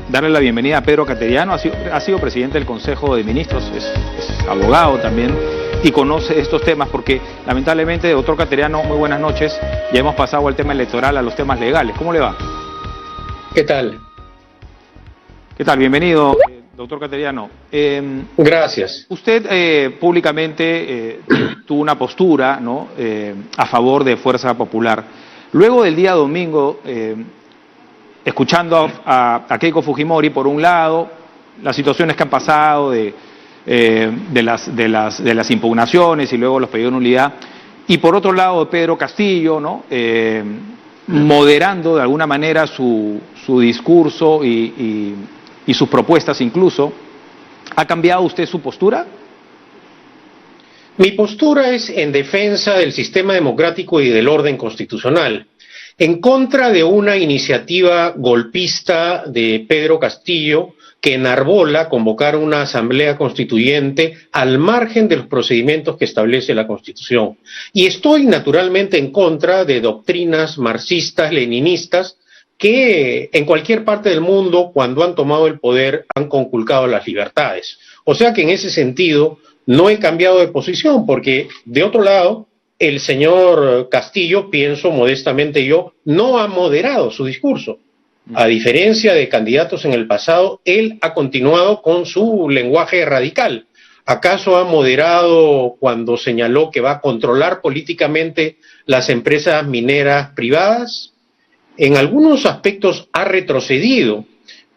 darle la bienvenida a Pedro Cateriano. Ha sido presidente del Consejo de Ministros, es abogado también y conoce estos temas porque lamentablemente, doctor Cateriano, muy buenas noches. Ya hemos pasado al tema electoral, a los temas legales. ¿Cómo le va? ¿Qué tal? ¿Qué tal? Bienvenido, doctor Cateriano. Gracias. Usted públicamente tuvo una postura, ¿no?, a favor de Fuerza Popular. Luego del día domingo, escuchando a Keiko Fujimori, por un lado, las situaciones que han pasado de las impugnaciones y luego los pedidos de nulidad, y por otro lado Pedro Castillo, ¿no?, moderando de alguna manera su discurso y sus propuestas incluso. ¿Ha cambiado usted su postura? Mi postura es en defensa del sistema democrático y del orden constitucional, en contra de una iniciativa golpista de Pedro Castillo que enarbola convocar una asamblea constituyente al margen de los procedimientos que establece la Constitución. Y estoy naturalmente en contra de doctrinas marxistas, leninistas, que en cualquier parte del mundo, cuando han tomado el poder, han conculcado las libertades. O sea que en ese sentido no he cambiado de posición, porque de otro lado, el señor Castillo, pienso modestamente yo, no ha moderado su discurso. A diferencia de candidatos en el pasado, él ha continuado con su lenguaje radical. ¿Acaso ha moderado cuando señaló que va a controlar políticamente las empresas mineras privadas? En algunos aspectos ha retrocedido,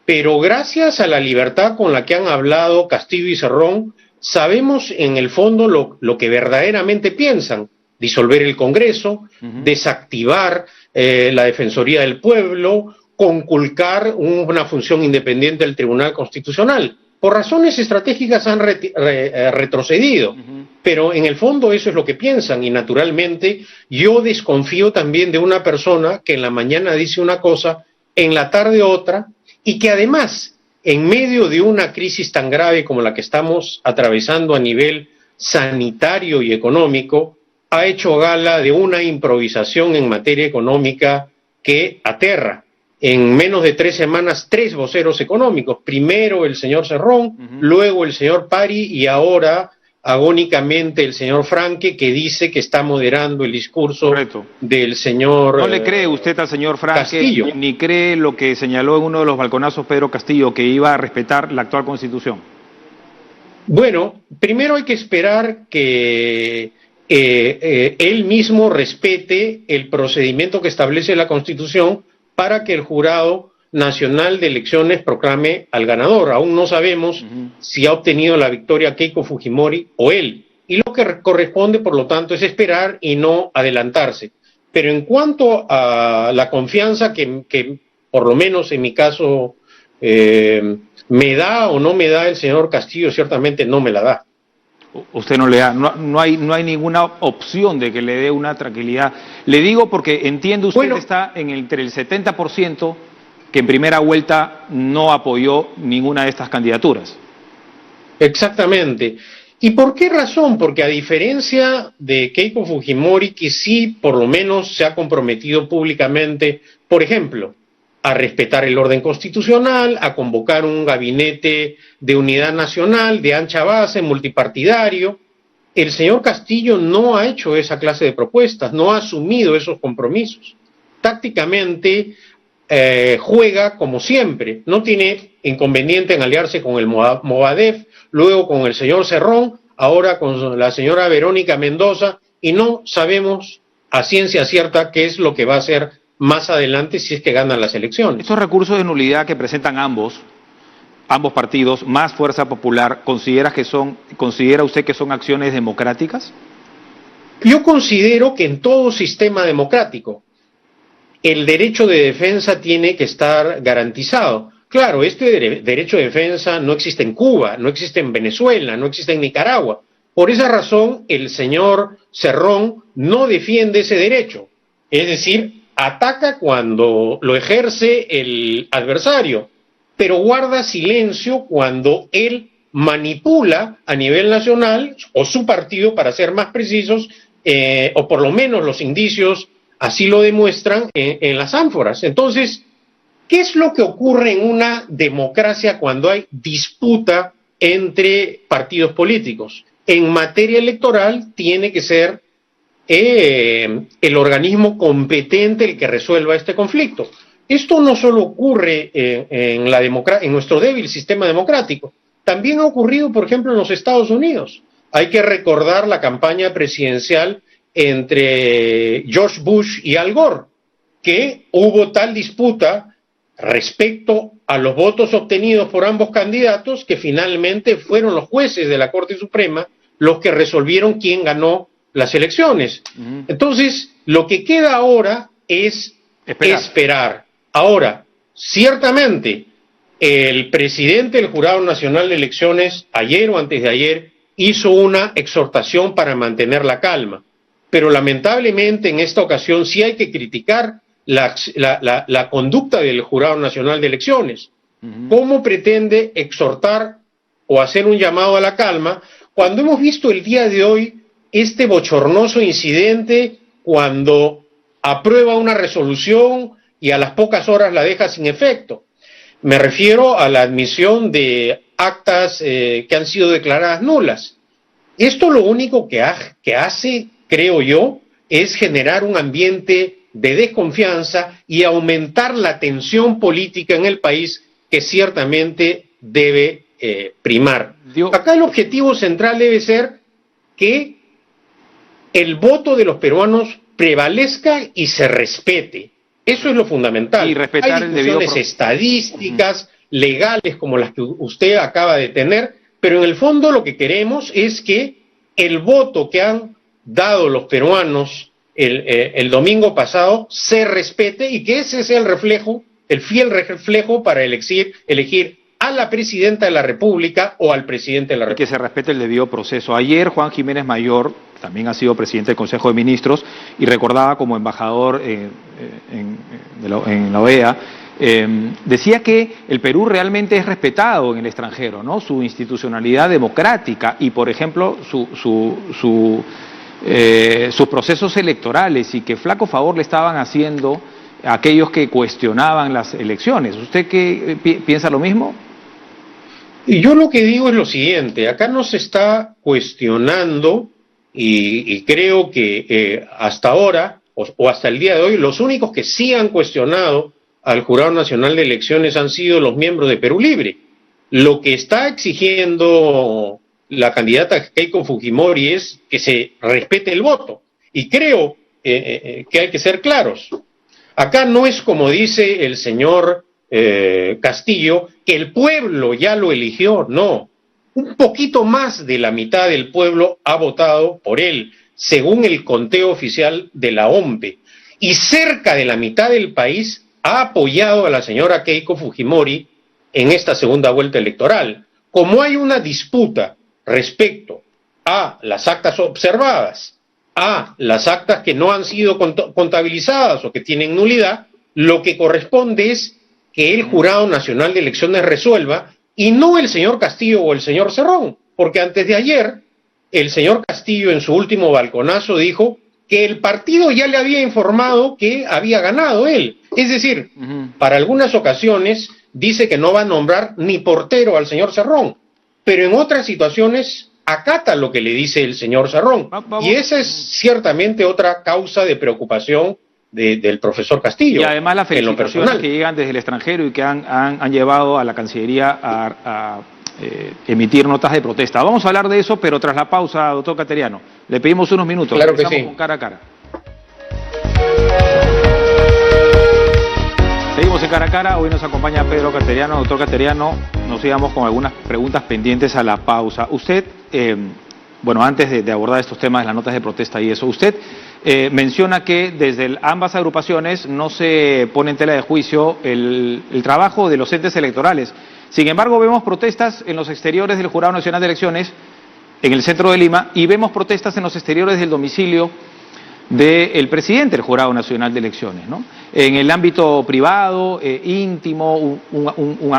pero gracias a la libertad con la que han hablado Castillo y Cerrón, sabemos en el fondo lo que verdaderamente piensan: disolver el Congreso, desactivar la Defensoría del Pueblo, conculcar una función independiente del Tribunal Constitucional. Por razones estratégicas han retrocedido, pero en el fondo eso es lo que piensan, y naturalmente yo desconfío también de una persona que en la mañana dice una cosa, en la tarde otra, y que además, en medio de una crisis tan grave como la que estamos atravesando a nivel sanitario y económico, ha hecho gala de una improvisación en materia económica que aterra. En menos de 3 semanas, 3 voceros económicos. Primero el señor Cerrón, luego el señor Pari y ahora, agónicamente, el señor Franque, que dice que está moderando el discurso del señor ¿No le cree usted al señor Franque, Castillo, ni cree lo que señaló en uno de los balconazos Pedro Castillo, que iba a respetar la actual Constitución? Bueno, primero hay que esperar que él mismo respete el procedimiento que establece la Constitución para que el Jurado Nacional de Elecciones proclame al ganador. Aún no sabemos si ha obtenido la victoria Keiko Fujimori o él. Y lo que corresponde, por lo tanto, es esperar y no adelantarse. Pero en cuanto a la confianza que por lo menos en mi caso, me da o no me da el señor Castillo, ciertamente no me la da. Usted no le da, no hay ninguna opción de que le dé una tranquilidad. Le digo porque entiendo usted está entre el 70% que en primera vuelta no apoyó ninguna de estas candidaturas. Exactamente. ¿Y por qué razón? Porque a diferencia de Keiko Fujimori, que sí por lo menos se ha comprometido públicamente, por ejemplo, a respetar el orden constitucional, a convocar un gabinete de unidad nacional, de ancha base, multipartidario, el señor Castillo no ha hecho esa clase de propuestas, no ha asumido esos compromisos. Tácticamente juega como siempre, no tiene inconveniente en aliarse con el Movadef, luego con el señor Cerrón, ahora con la señora Verónica Mendoza, y no sabemos a ciencia cierta qué es lo que va a hacer más adelante si es que ganan las elecciones. Estos recursos de nulidad que presentan ambos partidos, más Fuerza Popular, ¿considera usted que son acciones democráticas? Yo considero que en todo sistema democrático el derecho de defensa tiene que estar garantizado. Claro, este derecho de defensa no existe en Cuba, no existe en Venezuela, no existe en Nicaragua. Por esa razón, el señor Cerrón no defiende ese derecho. Es decir, ataca cuando lo ejerce el adversario, pero guarda silencio cuando él manipula a nivel nacional, o su partido, para ser más precisos, o por lo menos los indicios así lo demuestran en las ánforas. Entonces, ¿Qué es lo que ocurre en una democracia cuando hay disputa entre partidos políticos? En materia electoral tiene que ser el organismo competente el que resuelva este conflicto. Esto no solo ocurre en nuestro débil sistema democrático, también ha ocurrido, por ejemplo, en los Estados Unidos. Hay que recordar la campaña presidencial entre George Bush y Al Gore, que hubo tal disputa respecto a los votos obtenidos por ambos candidatos que finalmente fueron los jueces de la Corte Suprema los que resolvieron quién ganó las elecciones. Entonces, lo que queda ahora es esperar. Ahora, ciertamente, el presidente del Jurado Nacional de Elecciones, ayer o antes de ayer, hizo una exhortación para mantener la calma. Pero lamentablemente en esta ocasión sí hay que criticar la conducta del Jurado Nacional de Elecciones. ¿Cómo pretende exhortar o hacer un llamado a la calma cuando hemos visto el día de hoy este bochornoso incidente cuando aprueba una resolución y a las pocas horas la deja sin efecto? Me refiero a la admisión de actas que han sido declaradas nulas. Esto lo único que hace, creo yo, es generar un ambiente de desconfianza y aumentar la tensión política en el país que ciertamente debe primar. Acá el objetivo central debe ser que el voto de los peruanos prevalezca y se respete. Eso es lo fundamental. Y respetar Hay discusiones estadísticas, legales, como las que usted acaba de tener, pero en el fondo lo que queremos es que el voto que han dado los peruanos el domingo pasado se respete y que ese sea el reflejo, el fiel reflejo para elegir a la presidenta de la República o al presidente de la República. Que se respete el debido proceso. Ayer Juan Jiménez Mayor también ha sido presidente del Consejo de Ministros y recordaba como embajador en la OEA, decía que el Perú realmente es respetado en el extranjero, ¿no? Su institucionalidad democrática y, por ejemplo, sus procesos electorales, y que flaco favor le estaban haciendo a aquellos que cuestionaban las elecciones. ¿Usted qué piensa lo mismo? Y yo lo que digo es lo siguiente: acá no se está cuestionando y creo que hasta ahora o hasta el día de hoy los únicos que sí han cuestionado al Jurado Nacional de Elecciones han sido los miembros de Perú Libre. Lo que está exigiendo la candidata Keiko Fujimori es que se respete el voto. Y creo que hay que ser claros. Acá no es como dice el señor Castillo, que el pueblo ya lo eligió. No. Un poquito más de la mitad del pueblo ha votado por él, según el conteo oficial de la OMPE. Y cerca de la mitad del país ha apoyado a la señora Keiko Fujimori en esta segunda vuelta electoral. Como hay una disputa respecto a las actas observadas, a las actas que no han sido contabilizadas o que tienen nulidad, lo que corresponde es que el Jurado Nacional de Elecciones resuelva y no el señor Castillo o el señor Cerrón, porque antes de ayer el señor Castillo en su último balconazo dijo que el partido ya le había informado que había ganado él. Es decir, para algunas ocasiones dice que no va a nombrar ni portero al señor Cerrón, pero en otras situaciones acata lo que le dice el señor Cerrón. Y esa es ciertamente otra causa de preocupación del profesor Castillo. Y además las felicitaciones que llegan desde el extranjero y que han llevado a la Cancillería a emitir notas de protesta. Vamos a hablar de eso, pero tras la pausa, doctor Cateriano. Le pedimos unos minutos. Claro que sí. Con Cara a Cara. Seguimos en Cara a Cara. Hoy nos acompaña Pedro Cateriano. Doctor Cateriano, nos íbamos con algunas preguntas pendientes a la pausa. Usted, bueno, antes de abordar estos temas de las notas de protesta y eso, usted menciona que desde ambas agrupaciones no se pone en tela de juicio el trabajo de los entes electorales. Sin embargo, vemos protestas en los exteriores del Jurado Nacional de Elecciones, en el centro de Lima, y vemos protestas en los exteriores del domicilio del presidente del Jurado Nacional de Elecciones, ¿no? En el ámbito privado, íntimo,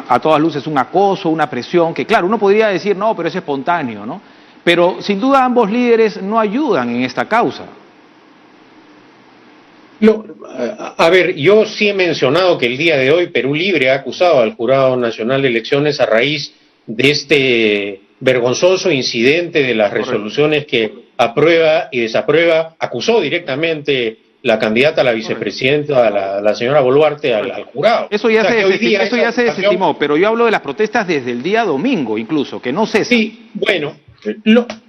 a todas luces un acoso, una presión, que claro, uno podría decir, no, pero es espontáneo, ¿no? Pero sin duda ambos líderes no ayudan en esta causa. A ver, yo sí he mencionado que el día de hoy Perú Libre ha acusado al Jurado Nacional de Elecciones a raíz de este vergonzoso incidente de las resoluciones que aprueba y desaprueba, acusó directamente la candidata a la vicepresidenta, la señora Boluarte, al jurado. Eso ya, eso ya se desestimó, pero yo hablo de las protestas desde el día domingo incluso, que no cesan. Sí, bueno,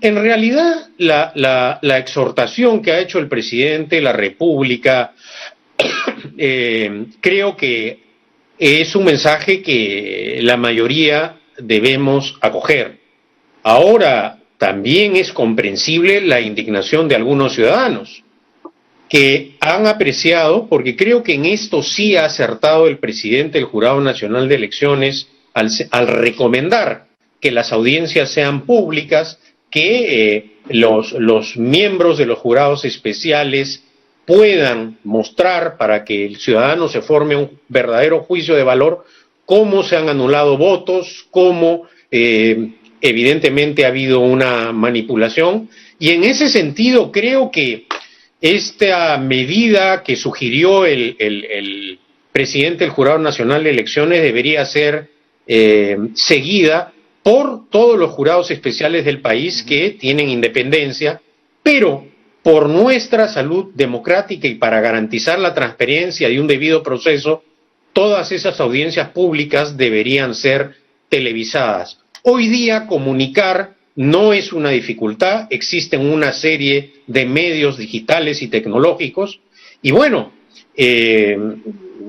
en realidad la exhortación que ha hecho el presidente de la República creo que es un mensaje que la mayoría debemos acoger. Ahora, también es comprensible la indignación de algunos ciudadanos que han apreciado, porque creo que en esto sí ha acertado el presidente del Jurado Nacional de Elecciones al recomendar que las audiencias sean públicas, que los miembros de los jurados especiales puedan mostrar para que el ciudadano se forme un verdadero juicio de valor cómo se han anulado votos, cómo evidentemente ha habido una manipulación, y en ese sentido creo que esta medida que sugirió el presidente del Jurado Nacional de Elecciones debería ser seguida por todos los jurados especiales del país que tienen independencia, pero por nuestra salud democrática y para garantizar la transparencia y un debido proceso, todas esas audiencias públicas deberían ser televisadas. Hoy día comunicar no es una dificultad, existen una serie de medios digitales y tecnológicos, y bueno,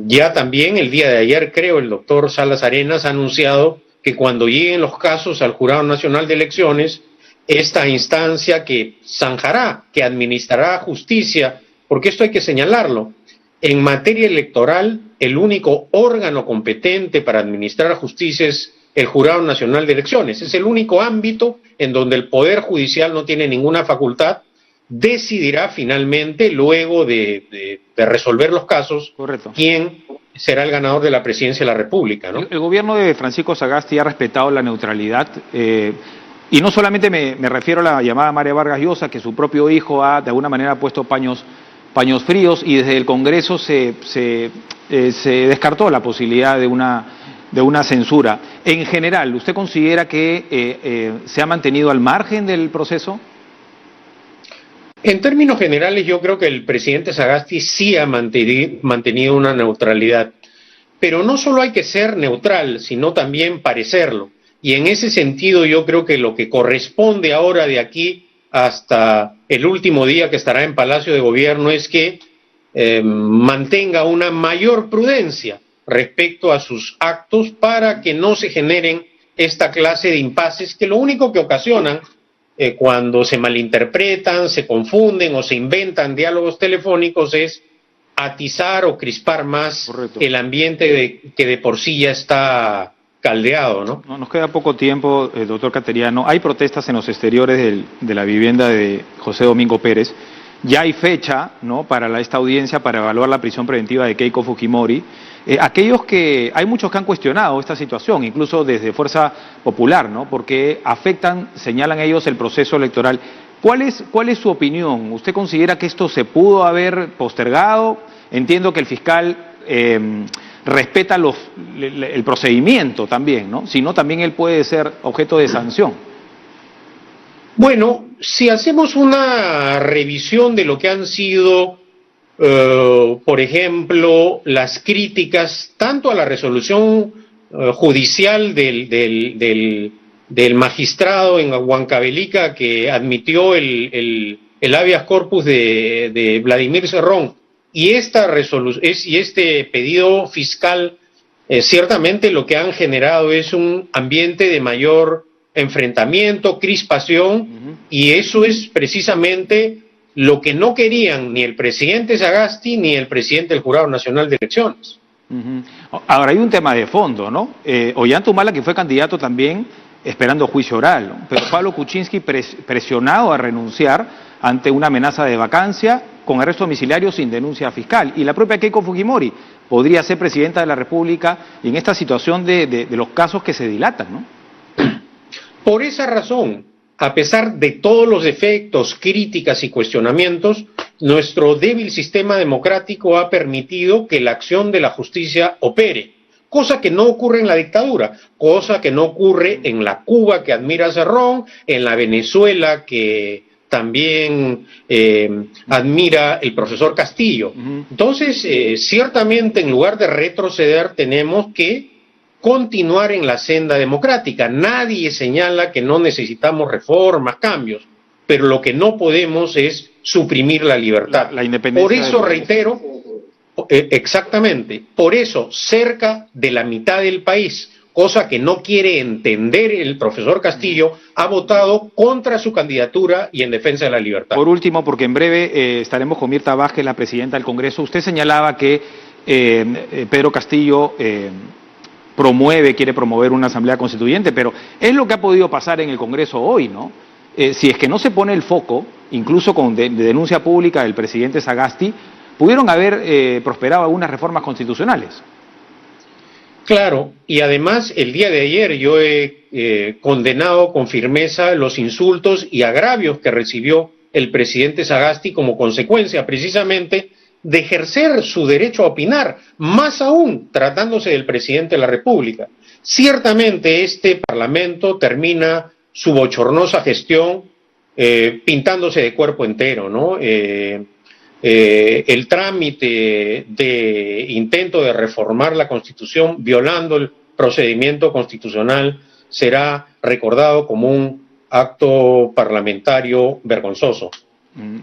ya también el día de ayer creo el doctor Salas Arenas ha anunciado que cuando lleguen los casos al Jurado Nacional de Elecciones, esta instancia que zanjará, que administrará justicia, porque esto hay que señalarlo, en materia electoral el único órgano competente para administrar justicia es el Jurado Nacional de Elecciones, es el único ámbito en donde el Poder Judicial no tiene ninguna facultad, decidirá finalmente, luego de resolver los casos, correcto, quién será el ganador de la presidencia de la República, ¿no? El gobierno de Francisco Sagasti ha respetado la neutralidad, y no solamente me refiero a la llamada María Vargas Llosa, que su propio hijo ha de alguna manera puesto paños fríos, y desde el Congreso se descartó la posibilidad de una censura. En general, ¿usted considera que se ha mantenido al margen del proceso? En términos generales, yo creo que el presidente Sagasti sí ha mantenido una neutralidad, pero no solo hay que ser neutral, sino también parecerlo. Y en ese sentido yo creo que lo que corresponde ahora de aquí hasta el último día que estará en Palacio de Gobierno es que mantenga una mayor prudencia respecto a sus actos para que no se generen esta clase de impases que lo único que ocasionan cuando se malinterpretan, se confunden o se inventan diálogos telefónicos es atizar o crispar más correcto, el ambiente que de por sí ya está caldeado, ¿no? Nos queda poco tiempo, doctor Cateriano. Hay protestas en los exteriores de la vivienda de José Domingo Pérez. Ya hay fecha, ¿no?, para esta audiencia para evaluar la prisión preventiva de Keiko Fujimori. Hay muchos que han cuestionado esta situación, incluso desde Fuerza Popular, ¿no?, porque afectan, señalan ellos, el proceso electoral. ¿Cuál es su opinión? ¿Usted considera que esto se pudo haber postergado? Entiendo que el fiscal respeta el procedimiento también, ¿no? Si no, también él puede ser objeto de sanción. Bueno, si hacemos una revisión de lo que han sido, por ejemplo, las críticas tanto a la resolución judicial del magistrado en Huancavelica que admitió el habeas corpus de Vladimir Cerrón y este pedido fiscal, ciertamente lo que han generado es un ambiente de mayor enfrentamiento, crispación, y eso es precisamente lo que no querían ni el presidente Sagasti ni el presidente del Jurado Nacional de Elecciones. Ahora hay un tema de fondo, ¿no? Ollanta-Humala, que fue candidato también esperando juicio oral, ¿no? Pero Pablo Kuczynski presionado a renunciar ante una amenaza de vacancia con arresto domiciliario sin denuncia fiscal, y la propia Keiko Fujimori podría ser presidenta de la República y en esta situación de los casos que se dilatan, ¿no? Por esa razón, a pesar de todos los defectos, críticas y cuestionamientos, nuestro débil sistema democrático ha permitido que la acción de la justicia opere, cosa que no ocurre en la dictadura, cosa que no ocurre en la Cuba que admira Cerrón, en la Venezuela que también admira el profesor Castillo. Entonces, ciertamente, en lugar de retroceder, tenemos que continuar en la senda democrática. Nadie señala que no necesitamos reformas, cambios, pero lo que no podemos es suprimir la libertad. La independencia. Por eso reitero, exactamente, por eso cerca de la mitad del país, cosa que no quiere entender el profesor Castillo, ha votado contra su candidatura y en defensa de la libertad. Por último, porque en breve estaremos con Mirta Vázquez, la presidenta del Congreso. Usted señalaba que Pedro Castillo quiere promover una asamblea constituyente, pero es lo que ha podido pasar en el Congreso hoy, ¿no? Si es que no se pone el foco, incluso con denuncia pública del presidente Sagasti, pudieron haber prosperado algunas reformas constitucionales. Claro, y además el día de ayer yo he condenado con firmeza los insultos y agravios que recibió el presidente Sagasti como consecuencia precisamente de ejercer su derecho a opinar, más aún tratándose del presidente de la República. Ciertamente este Parlamento termina su bochornosa gestión pintándose de cuerpo entero, ¿no? El trámite de intento de reformar la Constitución violando el procedimiento constitucional será recordado como un acto parlamentario vergonzoso.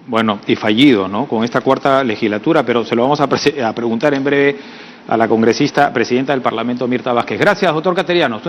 Bueno, y fallido, ¿no? Con esta cuarta legislatura, pero se lo vamos a preguntar en breve a la congresista, presidenta del Parlamento, Mirta Vázquez. Gracias, doctor Cateriano.